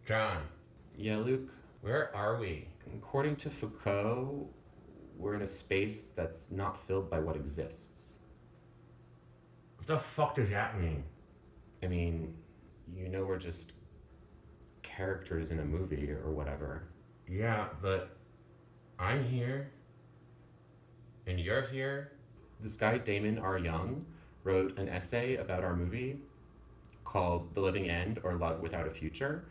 John, Yeah, Luke, where are we? according to Foucault, we're in a space that's not filled by what exists. What the fuck does that mean? I mean, we're just characters in a movie or whatever. Yeah, but I'm here, and you're here. This guy, Damon R. Young, wrote an essay about our movie called The Living End or Love Without a Future,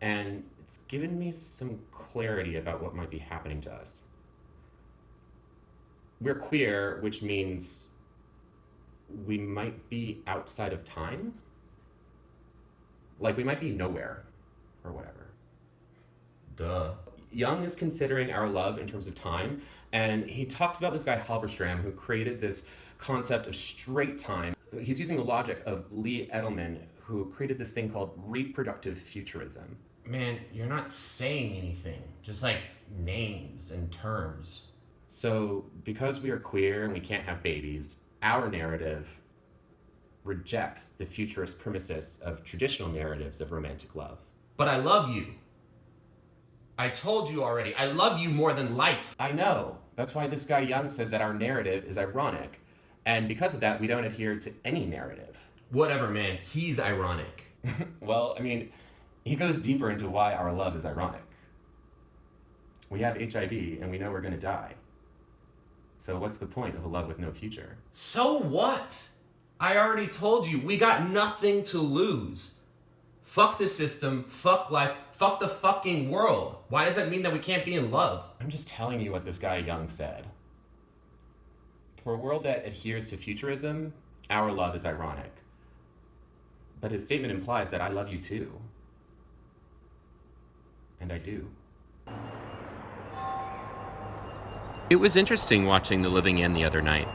and it's given me some clarity about what might be happening to us. We're queer, which means we might be outside of time. Like, we might be nowhere or whatever. Duh. Jung is considering our love in terms of time, and he talks about this guy Halberstram who created this concept of straight time. He's using the logic of Lee Edelman, who created this thing called reproductive futurism. Man, you're not saying anything. Just like names and terms. So, because we are queer and we can't have babies, our narrative rejects the futurist premises of traditional narratives of romantic love. But I love you. I told you already, I love you more than life. I know. That's why this guy Young says that our narrative is ironic. And because of that, we don't adhere to any narrative. Whatever, man. He's ironic. Well, I mean, he goes deeper into why our love is ironic. We have HIV and we know we're going to die. So what's the point of a love with no future? So what? I already told you, we got nothing to lose. Fuck the system, fuck life, fuck the fucking world. Why does that mean that we can't be in love? I'm just telling you what this guy Young said. For a world that adheres to futurism, our love is ironic. But his statement implies that I love you too. And I do. It was interesting watching The Living End the other night.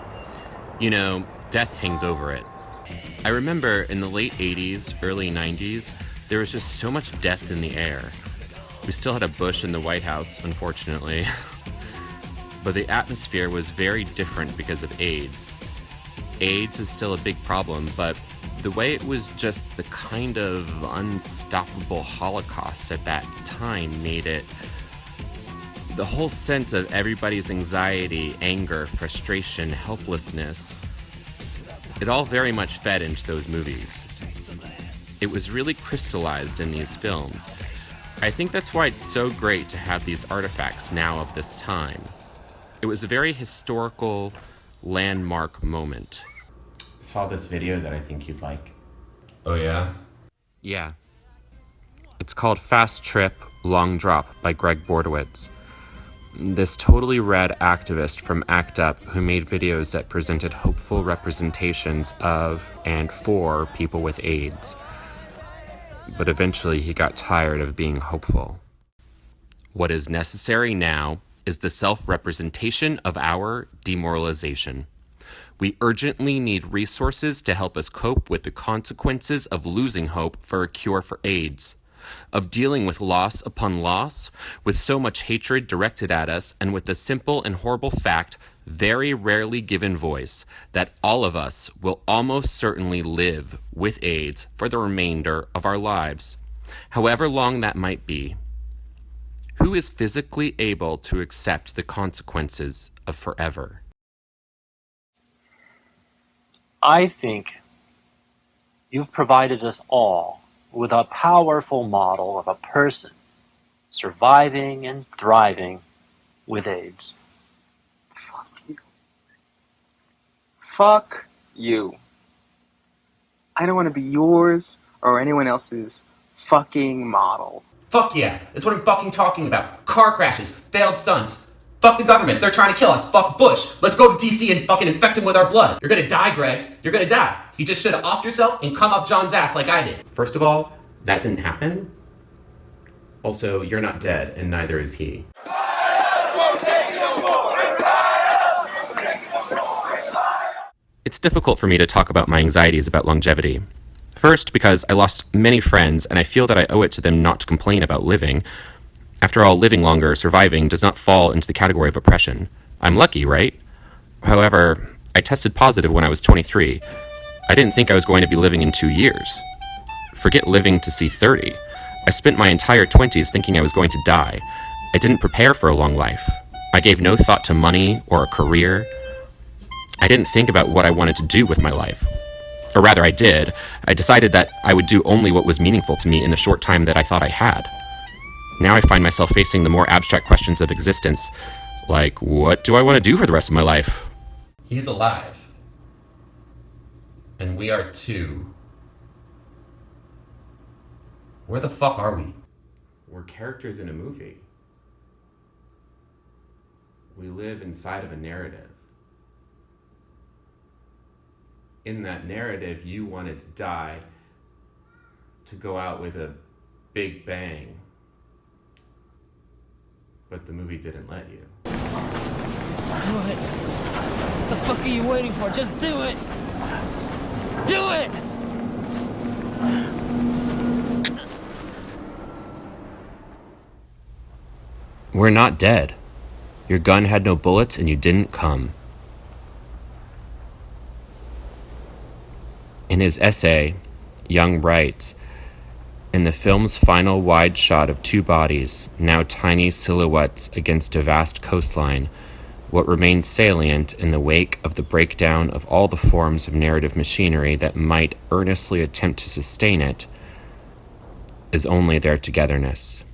You know, death hangs over it. I remember in the late 80s, early 90s, there was just so much death in the air. We still had a Bush in the White House, unfortunately. But the atmosphere was very different because of AIDS. AIDS is still a big problem, but the way it was just the kind of unstoppable Holocaust at that time made it the whole sense of everybody's anxiety, anger, frustration, helplessness. It all very much fed into those movies. It was really crystallized in these films. I think that's why it's so great to have these artifacts now of this time. It was a very historical, landmark moment. I saw this video that I think you'd like. Oh yeah? Yeah. It's called Fast Trip, Long Drop by Greg Bordowitz. This totally rad activist from ACT UP who made videos that presented hopeful representations of and for people with AIDS. But eventually he got tired of being hopeful. What is necessary now is the self-representation of our demoralization. We urgently need resources to help us cope with the consequences of losing hope for a cure for AIDS, of dealing with loss upon loss, with so much hatred directed at us, and with the simple and horrible fact, very rarely given voice, that all of us will almost certainly live with AIDS for the remainder of our lives, however long that might be. Who is physically able to accept the consequences of forever? I think you've provided us all with a powerful model of a person surviving and thriving with AIDS. Fuck you. Fuck you. I don't want to be yours or anyone else's fucking model. Fuck yeah, that's what I'm fucking talking about. Car crashes, failed stunts. Fuck the government, they're trying to kill us. Fuck Bush. Let's go to DC and fucking infect him with our blood. You're gonna die, Greg. You're gonna die. You just should have offed yourself and come up John's ass like I did. First of all, that didn't happen. Also, you're not dead, and neither is he. It's difficult for me to talk about my anxieties about longevity. First, because I lost many friends, and I feel that I owe it to them not to complain about living. After all, living longer, surviving, does not fall into the category of oppression. I'm lucky, right? However, I tested positive when I was 23. I didn't think I was going to be living in 2 years. Forget living to see 30. I spent my entire 20s thinking I was going to die. I didn't prepare for a long life. I gave no thought to money or a career. I didn't think about what I wanted to do with my life. Or rather, I did. I decided that I would do only what was meaningful to me in the short time that I thought I had. Now I find myself facing the more abstract questions of existence, like, what do I want to do for the rest of my life? He's alive. And we are too. Where the fuck are we? We're characters in a movie. We live inside of a narrative. In that narrative, you wanted to die, to go out with a big bang. But the movie didn't let you. Do it! What the fuck are you waiting for? Just do it! Do it! We're not dead. Your gun had no bullets and you didn't come. In his essay, Young writes, in the film's final wide shot of two bodies, now tiny silhouettes against a vast coastline, what remains salient in the wake of the breakdown of all the forms of narrative machinery that might earnestly attempt to sustain it is only their togetherness.